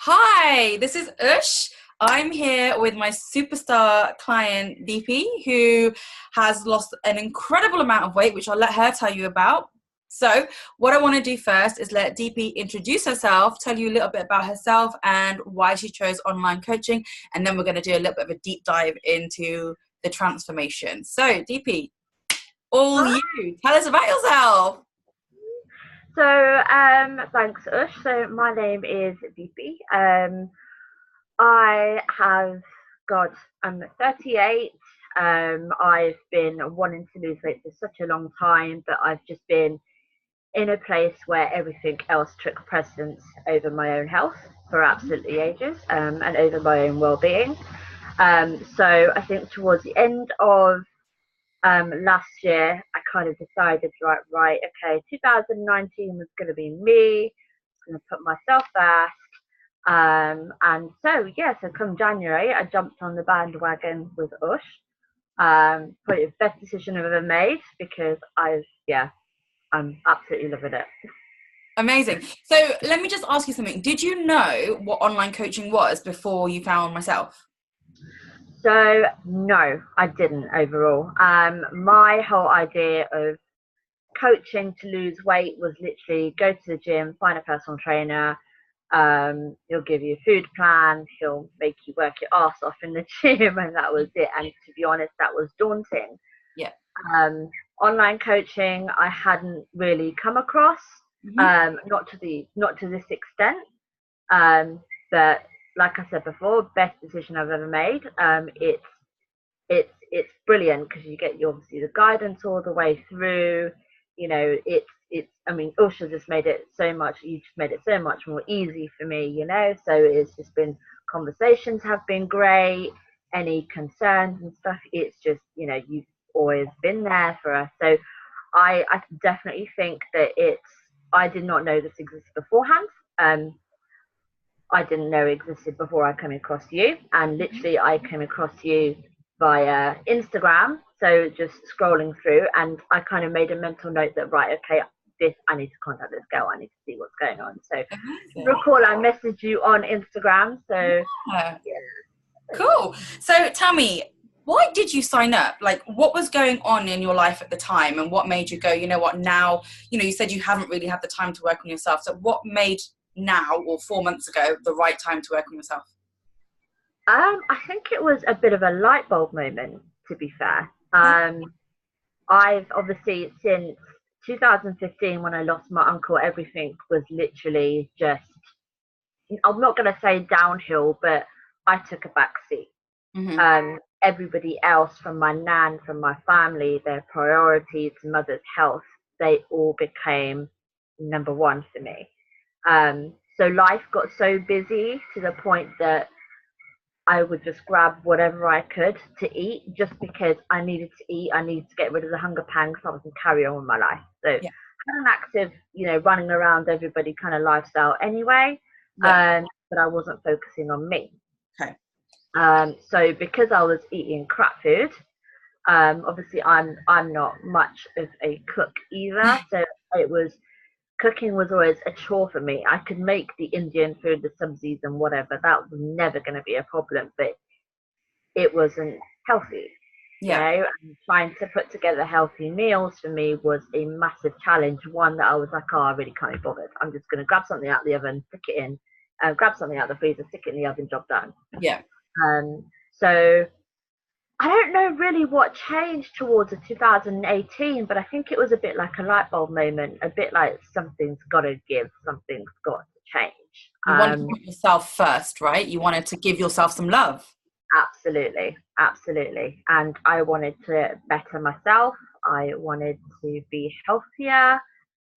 Hi, this is Ush. I'm here with my superstar client, Deepi, who has lost an incredible amount of weight, which I'll let her tell you about. So, what I want to do first is let Deepi introduce herself, tell you a little bit about herself and why she chose online coaching, and then we're going to do a little bit of a deep dive into the transformation. So, Deepi, all Hi. you. Tell us about yourself. Thanks, Ush. So, my name is Deepi. I have, God, I'm 38. I've been wanting to lose weight for such a long time, but I've just been in a place where everything else took precedence over my own health for absolutely ages, and over my own well-being. So, I think towards the end of last year, I kind of decided, right, okay, 2019 was going to be me, going to put myself first. And so, yeah, so come January, I jumped on the bandwagon with Ush. Probably the best decision I've ever made because I'm absolutely loving it. Amazing. So let me just ask you something. Did you know what online coaching was before you found myself? So, no, I didn't overall. My whole idea of coaching to lose weight was literally go to the gym, find a personal trainer. He'll give you a food plan. He'll make you work your ass off in the gym, and that was it. And to be honest, that was daunting. Yeah. Um, Online coaching, I hadn't really come across, Hmm. not to this extent. Um, but like I said before, best decision I've ever made. It's brilliant because you get obviously the guidance all the way through. It's I mean, Usha just made it so much. You just made it so much more easy for me. So it's just been conversations have been great. Any concerns and stuff, it's just you've always been there for us. So I definitely think that it's. I did not know this existed beforehand. Um, I didn't know existed before I came across you. And literally, I came across you via Instagram. So just scrolling through, and I kind of made a mental note that, right, okay, I need to contact this girl. I need to see what's going on. So Amazing. recall I messaged you on Instagram. So Yeah. yeah. Cool. So tell me, why did you sign up? Like, what was going on in your life at the time, and what made you go, you know what, now, you said you haven't really had the time to work on yourself. So what made now, or 4 months ago, the right time to work on yourself? I think it was a bit of a light bulb moment, to be fair. Okay. I've obviously since 2015 when I lost my uncle, everything was literally just, I'm not going to say downhill, but I took a back seat. Hmm. Everybody else from my nan, from my family, their priorities, mother's health, they all became number one for me. So life got so busy to the point that I would just grab whatever I could to eat just because I needed to eat. I needed to get rid of the hunger pangs so I can carry on with my life. So I Yeah. had an active, running around everybody kind of lifestyle anyway, Yeah. but I wasn't focusing on me. Okay. So because I was eating crap food, obviously I'm not much of a cook either. So it was cooking was always a chore for me. I could make the Indian food, the subsies and whatever. That was never going to be a problem, but it wasn't healthy. Yeah. And trying to put together healthy meals for me was a massive challenge. One that I was like, oh, I really can't be bothered. I'm just going to grab something out of the oven, stick it in, grab something out of the freezer, stick it in the oven, job done. Yeah. So I don't know really what changed towards the 2018, but I think it was a bit like a light bulb moment, a bit like something's got to give, something's got to change. You wanted to put yourself first, right? You wanted to give yourself some love. Absolutely, absolutely. And I wanted to better myself. I wanted to be healthier.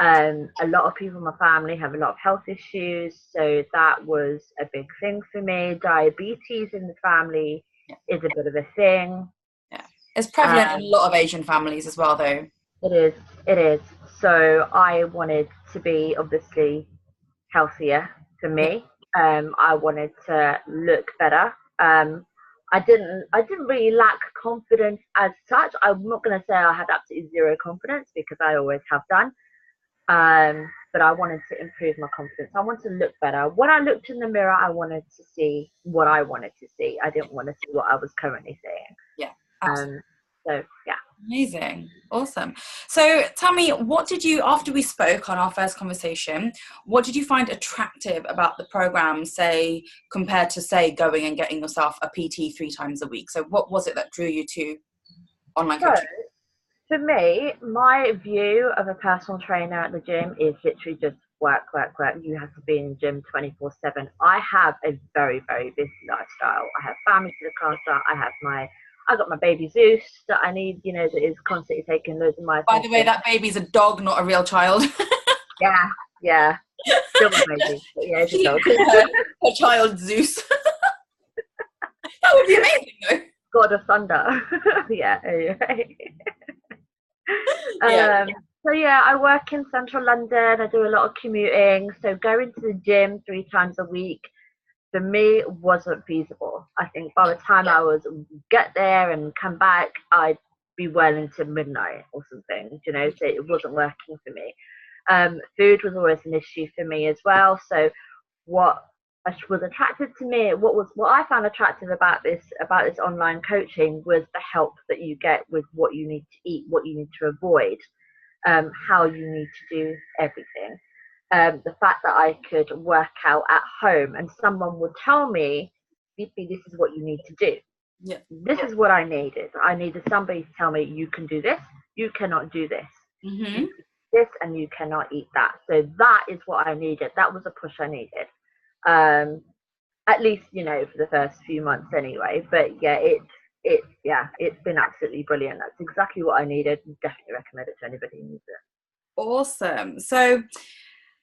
A lot of people in my family have a lot of health issues, so that was a big thing for me. Diabetes in the family Yeah. is a bit of a thing. Yeah. It's prevalent in a Um, lot of Asian families as well, though. it is, it is. So I wanted to be obviously healthier for Yeah. me. I wanted to look better. I didn't really lack confidence as such. I'm not going to say I had absolutely zero confidence because I always have done. but I wanted to improve my confidence. I wanted to look better. When I looked in the mirror, I wanted to see what I wanted to see. I didn't want to see what I was currently seeing. Yeah, absolutely. So yeah. Amazing. Awesome. So tell me, what did you, after we spoke on our first conversation, what did you find attractive about the program, say, compared to, say, going and getting yourself a PT 3 times a week? So what was it that drew you to online So coaching? for me, my view of a personal trainer at the gym is literally just work, work, work. You have to be in the gym 24/7. I have a very, very busy lifestyle. I have family to look after. I got my baby Zeus that I need, that is constantly taking loads of my By the way, attention. that baby's a dog, not a real child. Yeah, yeah. Still my baby, but yeah, it's a dog. her child Zeus. That would be amazing, though. God of Thunder. Yeah. Yeah. So yeah, I work in central London. I do a lot of commuting. So going to the gym 3 times a week for me wasn't feasible. I think by the time I was get there and come back, I'd be well into midnight or something. So it wasn't working for me. Food was always an issue for me as well. So what was attractive to me, what I found attractive about this online coaching was the help that you get with what you need to eat, what you need to avoid, how you need to do everything. The fact that I could work out at home and someone would tell me, "Deepi, this is what you need to do." Yeah. This is what I needed. I needed somebody to tell me, you can do this, you cannot do this. Mm-hmm. This and you cannot eat that. So that is what I needed. That was a push I needed. At least, for the first few months anyway. But yeah, it's been absolutely brilliant. That's exactly what I needed. Definitely recommend it to anybody who needs it. Awesome. So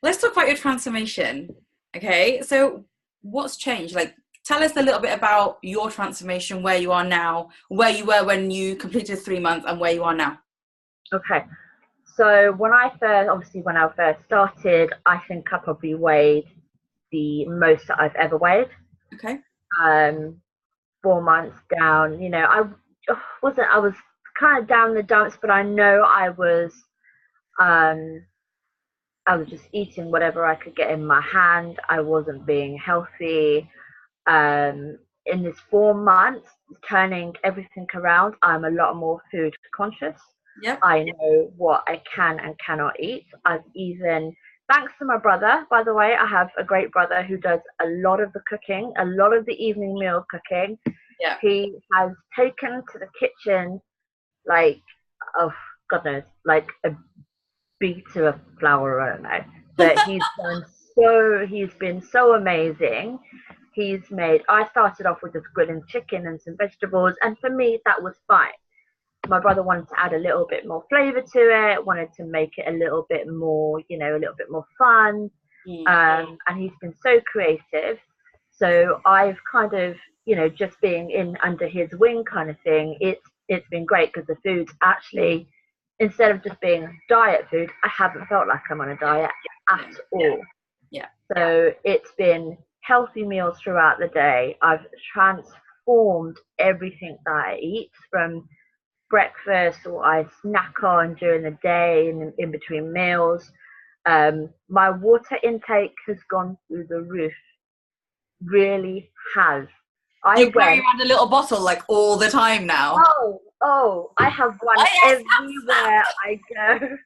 let's talk about your transformation. Okay. So what's changed? Like, tell us a little bit about your transformation, where you are now, where you were when you completed 3 months, and where you are now. Okay. So when I first started, I think I probably weighed the most that I've ever weighed. Okay. 4 months down, I was kind of down the dumps, but I know um, I was just eating whatever I could get in my hand. I wasn't being healthy. In this 4 months, turning everything around, I'm a lot more food conscious. Yep. I know what I can and cannot eat. Thanks to my brother, by the way, I have a great brother who does a lot of the cooking, a lot of the evening meal cooking. Yeah. He has taken to the kitchen like, oh, God knows, like a beater of flour, I don't know. But he's been so amazing. I started off with just grilling chicken and some vegetables, and for me, that was fine. My brother wanted to add a little bit more flavor to it, wanted to make it a little bit more, a little bit more fun. And he's been so creative. So I've kind of, just being in under his wing kind of thing, it's been great because the food's actually, instead of just being diet food, I haven't felt like I'm on a diet at all. Yeah. So it's been healthy meals throughout the day. I've transformed everything that I eat, from breakfast or I snack on during the day and in between meals. My water intake has gone through the roof. Really has. You carry around a little bottle like all the time now. I have one everywhere I go.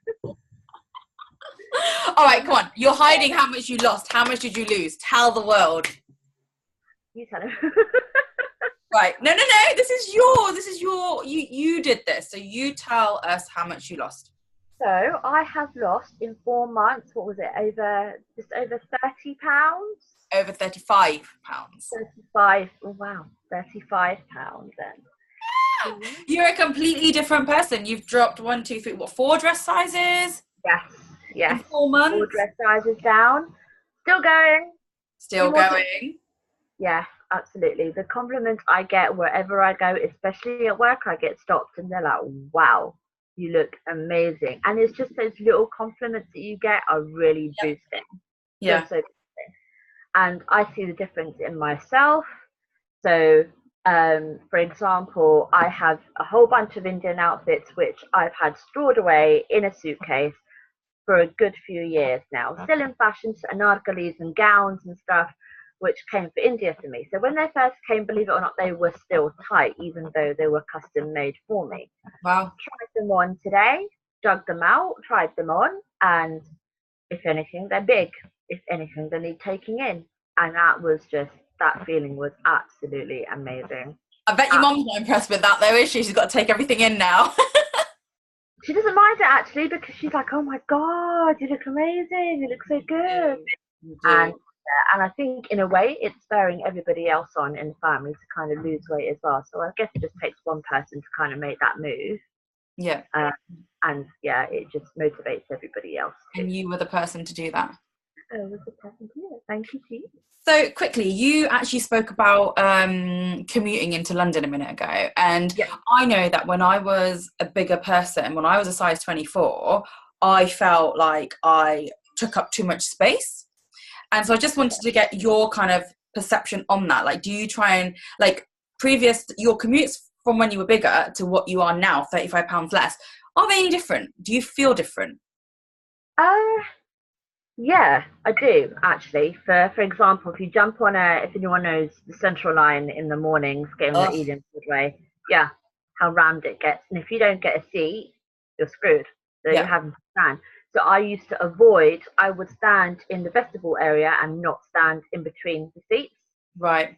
All right, come on. You're hiding how much you lost. How much did you lose? Tell the world. You tell him. Right. No. This is your. You did this. So you tell us how much you lost. So I have lost in 4 months. What was it? Just over 30 pounds. Over 35 pounds. 35. Oh, wow. 35 pounds then. You're a completely different person. You've dropped 1, 2, 3, 4 dress sizes? Yes. In 4 months? 4 dress sizes down. Still going. Still going. Yes, absolutely. The compliments I get wherever I go, especially at work, I get stopped and they're like, wow, you look amazing. And it's just those little compliments that you get are really boosting. Yeah. So boosting. And I see the difference in myself. So, for example, I have a whole bunch of Indian outfits which I've had stored away in a suitcase for a good few years now, still in fashion, anarkalis and gowns and stuff, which came for India for me. So when they first came, believe it or not, they were still tight, even though they were custom made for me. Wow. Tried them on today, dug them out, tried them on, and if anything, they're big. If anything, they need taking in. And that feeling was absolutely amazing. I bet your mom's not impressed with that though, is she? She's got to take everything in now. She doesn't mind it actually, because she's like, oh my God, you look amazing. You look so good. You do. And I think in a way it's spurring everybody else on in the family to kind of lose weight as well. So I guess it just takes one person to kind of make that move. Yeah. And yeah, it just motivates everybody else too. And you were the person to do that. I was the person to do it. Thank you, T. So quickly, you actually spoke about commuting into London a minute ago. And Yeah. I know that when I was a bigger person, when I was a size 24, I felt like I took up too much space. And so I just wanted to get your kind of perception on that. Like, do you try and, like, your commutes from when you were bigger to what you are now, 35 pounds less, are they any different? Do you feel different? Yeah, I do actually. For example, if you jump on if anyone knows the Central Line in the mornings, getting on the Eden Broadway, yeah, how rammed it gets. And if you don't get a seat, you're screwed. So you're having to stand. So I would stand in the vestibule area and not stand in between the seats. Right.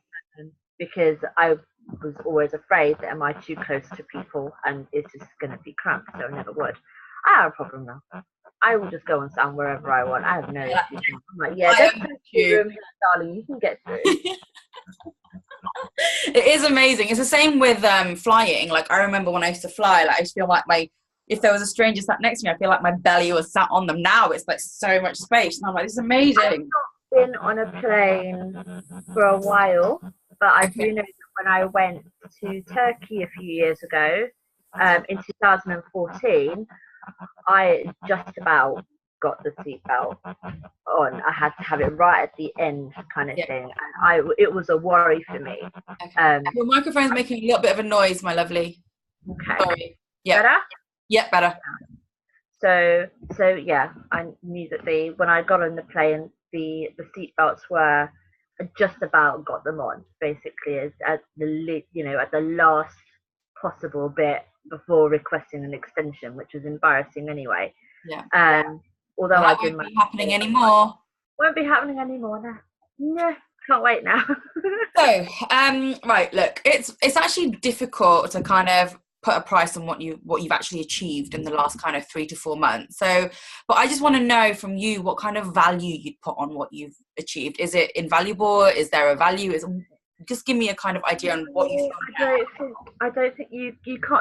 Because I was always afraid that am I too close to people and it's just going to be cramped, so I never would. I have a problem now. I will just go and stand wherever I want. I have no issues. I'm like, yeah, there's plenty of room here, darling. You can get through. It is amazing. It's the same with flying. Like, I remember when I used to fly, like, I just feel like if there was a stranger sat next to me, I feel like my belly was sat on them. Now it's like so much space. And I'm like, this is amazing. I've not been on a plane for a while, but I do know that when I went to Turkey a few years ago, in 2014, I just about got the seatbelt on. I had to have it right at the end, kind of thing, and it was a worry for me. Your microphone's making a little bit of a noise, my lovely. Okay. Sorry. Yeah. Better? Yeah, better. So yeah, I knew that when I got on the plane, the seatbelts were just about got them on, basically, at the last possible bit before requesting an extension, which was embarrassing anyway. Yeah. Although that won't be happening anymore. Won't be happening anymore now. No, can't wait now. So, right, look, it's actually difficult to kind of put a price on what you've actually achieved in the last kind of 3 to 4 months. So, but I just want to know from you what kind of value you'd put on what you've achieved. Is it invaluable? Is there a value? Just give me a kind of idea on what you feel. I don't think you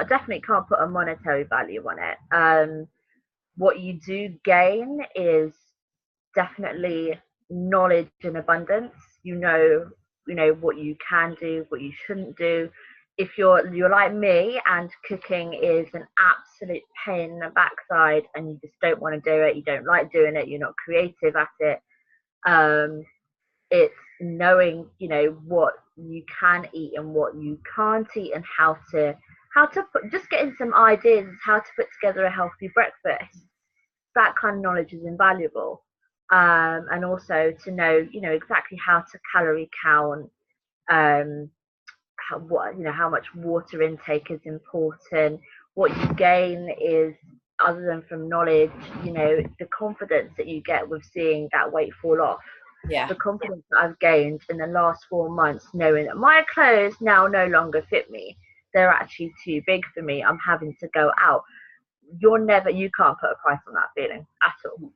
definitely can't put a monetary value on it. What you do gain is definitely knowledge in abundance. You know what you can do, what you shouldn't do. If you're like me and cooking is an absolute pain in the backside and you just don't want to do it, you don't like doing it, you're not creative at it, it's knowing what you can eat and what you can't eat, and how to just getting some ideas how to put together a healthy breakfast. That kind of knowledge is invaluable. And also to know exactly how to calorie count, how much water intake is important. What you gain is, other than from knowledge, the confidence that you get with seeing that weight fall off. Yeah. The confidence that I've gained in the last 4 months, knowing that my clothes now no longer fit me. They're actually too big for me. I'm having to go out. You can't put a price on that feeling at all.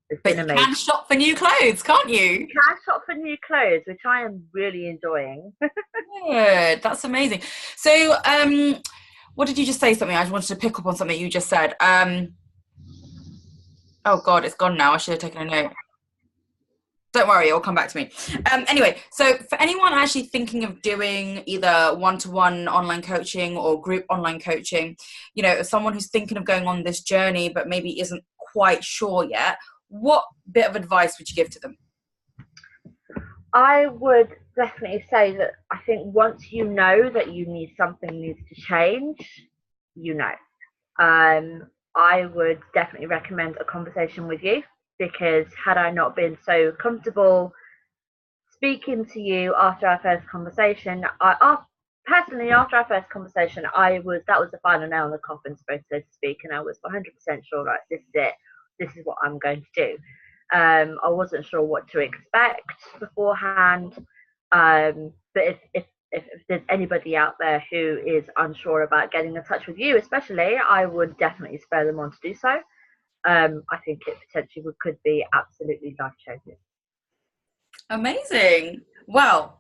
It's been amazing. You can shop for new clothes, can't you? You can shop for new clothes, which I am really enjoying. Good, that's amazing. So, what did you just say? Something I just wanted to pick up on something you just said. Oh God, it's gone now. I should have taken a note. Don't worry, it'll come back to me. Anyway, so for anyone actually thinking of doing either one-to-one online coaching or group online coaching, someone who's thinking of going on this journey but maybe isn't quite sure yet, what bit of advice would you give to them? I would definitely say that I think once you know that something needs to change, I would definitely recommend a conversation with you, because had I not been so comfortable speaking to you after our first conversation, personally, after our first conversation, that was the final nail in the coffin, so to speak, and I was 100% sure, like, this is it, this is what I'm going to do. I wasn't sure what to expect beforehand, but if there's anybody out there who is unsure about getting in touch with you, especially, I would definitely spur them on to do so. I think it potentially could be absolutely life changing. Amazing. Well,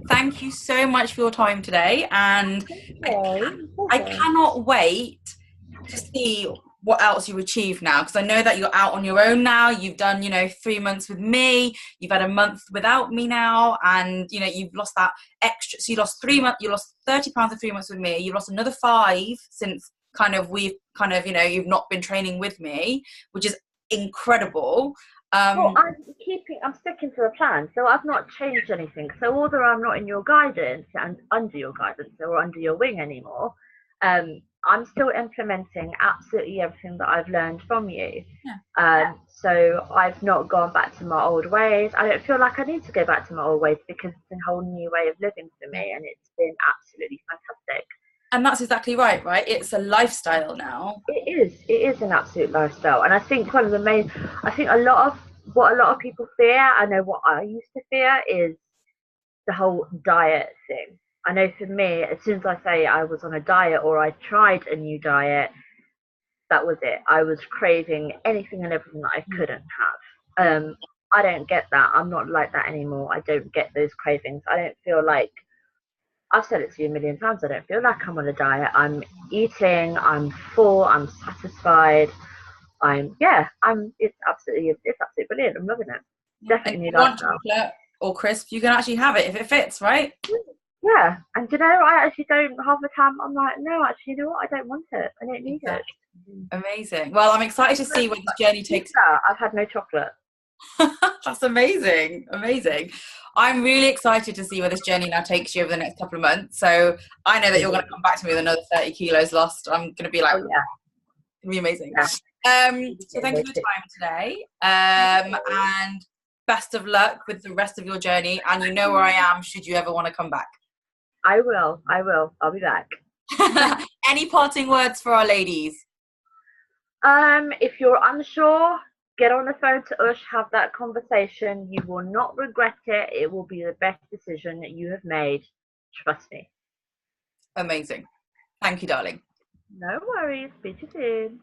thank you so much for your time today, and I cannot wait to see what else you achieve now, because I know that you're out on your own now. You've done, 3 months with me, you've had a month without me now, and you've lost that extra. So you lost 3 months, you lost 30 pounds in 3 months with me, you've lost another 5 since you've not been training with me, which is incredible. Well, I'm sticking to the plan, so I've not changed anything. So although I'm not in your guidance and under your guidance or under your wing anymore, I'm still implementing absolutely everything that I've learned from you. Yeah. So I've not gone back to my old ways. I don't feel like I need to go back to my old ways, because it's a whole new way of living for me, and it's been absolutely fantastic. And that's exactly right, right? It's a lifestyle now. It is an absolute lifestyle, and I think one of the main, I think a lot of people fear, I know what I used to fear, is the whole diet thing. I know for me, as soon as I say I was on a diet or I tried a new diet, that was it. I was craving anything and everything that I couldn't have. I don't get that. I'm not like that anymore. I don't get those cravings. I don't feel like, I've said it to you a million times, I don't feel like I'm on a diet. I'm eating, I'm full, I'm satisfied. It's absolutely brilliant. I'm loving it. And if Definitely you new want lifestyle. chocolate or crisp, you can actually have it if it fits, right? Yeah, and I actually don't, half the time I'm like, no, actually, you know what? I don't want it. I don't need it. Exactly. Amazing. Well, I'm excited to see where this journey takes. I've had no chocolate. That's amazing. Amazing. I'm really excited to see where this journey now takes you over the next couple of months. So I know that you're going to come back to me with another 30 kilos lost. I'm going to be like, Oh yeah, it's going to be amazing. yeah. So thank you for your time today. And best of luck with the rest of your journey. And you know where I am should you ever want to come back. I will. I'll be back. Any parting words for our ladies? If you're unsure, get on the phone to us, have that conversation. You will not regret it. It will be the best decision that you have made. Trust me. Amazing. Thank you, darling. No worries. Speak to you soon.